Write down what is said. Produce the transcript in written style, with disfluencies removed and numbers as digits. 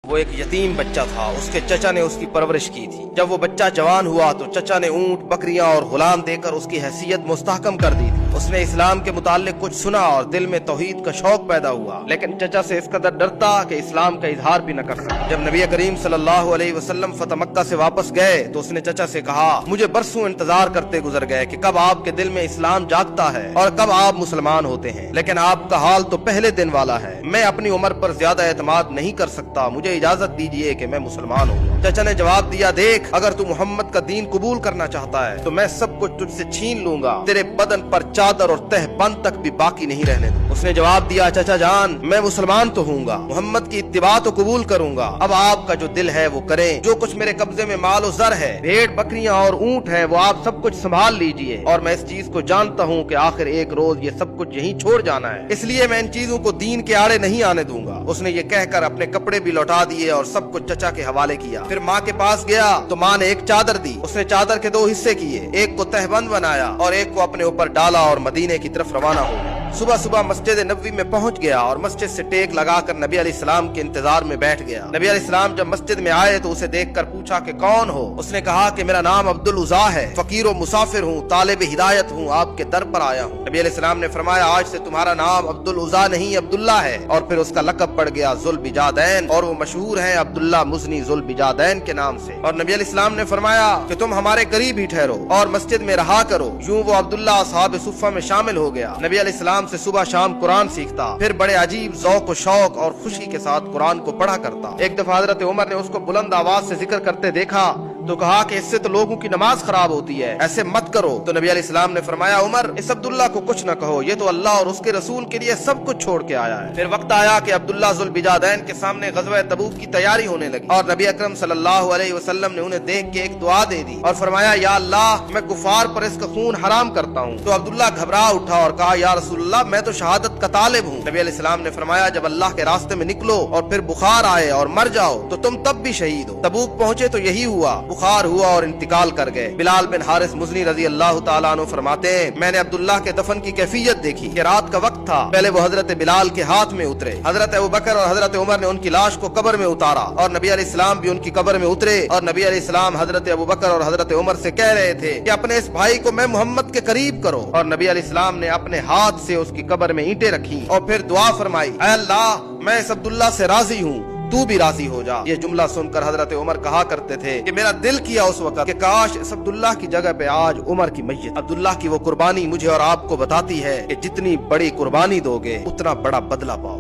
وہ ایک یتیم بچہ تھا، اس کے چچا نے اس کی پرورش کی تھی۔ جب وہ بچہ جوان ہوا تو چچا نے اونٹ، بکریاں اور غلام دے کر اس کی حیثیت مستحکم کر دی تھی۔ اس نے اسلام کے متعلق کچھ سنا اور دل میں توحید کا شوق پیدا ہوا، لیکن چچا سے اس قدر ڈرتا کہ اسلام کا اظہار بھی نہ کر سکا۔ جب نبی کریم صلی اللہ علیہ وسلم فتح مکہ سے واپس گئے تو اس نے چچا سے کہا، مجھے برسوں انتظار کرتے گزر گئے کہ کب آپ کے دل میں اسلام جاگتا ہے اور کب آپ مسلمان ہوتے ہیں، لیکن آپ کا حال تو پہلے دن والا ہے۔ میں اپنی عمر پر زیادہ اعتماد نہیں کر سکتا، مجھے اجازت دیجیے کہ میں مسلمان ہوں۔ چچا نے جواب دیا، دیکھ، اگر تو محمد کا دین قبول کرنا چاہتا ہے تو میں سب کچھ تجھ سے چھین لوں گا، تیرے بدن پر چادر اور تہ بند تک بھی باقی نہیں رہنے دوں۔ اس نے جواب دیا، چچا جان، میں مسلمان تو ہوں گا، محمد کی اتباع تو قبول کروں گا، اب آپ کا جو دل ہے وہ کریں، جو کچھ میرے قبضے میں مال و زر ہے، بھیڑ بکریاں اور اونٹ ہے، وہ آپ سب کچھ سنبھال لیجئے، اور میں اس چیز کو جانتا ہوں کہ آخر ایک روز یہ سب کچھ یہیں چھوڑ جانا ہے، اس لیے میں ان چیزوں کو دین کے آڑے نہیں آنے دوں گا۔ اس نے یہ کہہ کر اپنے کپڑے بھی لوٹا دیے اور سب کچھ چچا کے حوالے کیا۔ پھر ماں کے پاس گیا تو ماں نے ایک چادر دی، اس نے چادر کے 2 حصے کیے، ایک کو تہبند بنایا اور ایک کو اپنے اوپر ڈالا اور مدینے کی طرف روانہ ہو گیا۔ صبح صبح مسجد نبوی میں پہنچ گیا اور مسجد سے ٹیک لگا کر نبی علیہ السلام کے انتظار میں بیٹھ گیا۔ نبی علیہ السلام جب مسجد میں آئے تو اسے دیکھ کر پوچھا کہ کون ہو؟ اس نے کہا کہ میرا نام عبد العزا ہے، فقیر و مسافر ہوں، طالب ہدایت ہوں، آپ کے در پر آیا ہوں۔ نبی علیہ السلام نے فرمایا، آج سے تمہارا نام عبد العزا نہیں عبداللہ ہے، اور پھر اس کا لقب پڑ گیا ذوالبجادین، اور وہ مشہور ہے عبداللہ مزنی ذوالبجادین کے نام سے۔ اور نبی علیہ السلام نے فرمایا کہ تم ہمارے قریب ہی ٹھہرو اور مسجد میں رہا کرو۔ یوں وہ عبداللہ اصحاب صفہ میں شامل ہو گیا۔ نبی علیہ السلام سے صبح شام قرآن سیکھتا، پھر بڑے عجیب ذوق و شوق اور خوشی کے ساتھ قرآن کو پڑھا کرتا۔ ایک دفعہ حضرت عمر نے اس کو بلند آواز سے ذکر کرتے دیکھا تو کہا کہ اس سے تو لوگوں کی نماز خراب ہوتی ہے، ایسے مت کرو۔ تو نبی علیہ السلام نے فرمایا، عمر، اس عبداللہ کو کچھ نہ کہو، یہ تو اللہ اور اس کے رسول کے لیے سب کچھ چھوڑ کے آیا ہے۔ پھر وقت آیا کہ عبداللہ ذوالبجادین کے سامنے غزوہ تبوک کی تیاری ہونے لگی، اور نبی اکرم صلی اللہ علیہ وسلم نے انہیں دیکھ کے ایک دعا دے دی اور فرمایا، یا اللہ، میں کفار پر اس کا خون حرام کرتا ہوں۔ تو عبداللہ گھبرا اٹھا اور کہا، یا رسول اللہ، میں تو شہادت کا طالب ہوں۔ نبی علیہ السلام نے فرمایا، جب اللہ کے راستے میں نکلو اور پھر بخار آئے اور مر جاؤ تو تم تب بھی شہید ہو۔ تبوک پہنچے تو یہی ہوا، بخار ہوا اور انتقال کر گئے۔ بلال بن حارث مزنی رضی اللہ تعالیٰ عنہ فرماتے ہیں، میں نے عبداللہ کے دفن کی کیفیت دیکھی کہ رات کا وقت تھا، پہلے وہ حضرت بلال کے ہاتھ میں اترے، حضرت ابوبکر اور حضرت عمر نے ان کی لاش کو قبر میں اتارا، اور نبی علیہ السلام بھی ان کی قبر میں اترے، اور نبی علیہ السلام حضرت ابوبکر اور حضرت عمر سے کہہ رہے تھے کہ اپنے اس بھائی کو میں محمد کے قریب کرو، اور نبی علیہ السلام نے اپنے ہاتھ سے اس کی قبر میں اینٹیں رکھی اور پھر دعا فرمائی، اے اللہ، میں اس عبداللہ سے راضی ہوں، تو بھی راضی ہو جا۔ یہ جملہ سن کر حضرت عمر کہا کرتے تھے کہ میرا دل کیا اس وقت کہ کاش اس عبداللہ کی جگہ پہ آج عمر کی میت۔ عبداللہ کی وہ قربانی مجھے اور آپ کو بتاتی ہے کہ جتنی بڑی قربانی دو گے اتنا بڑا بدلہ پاؤ۔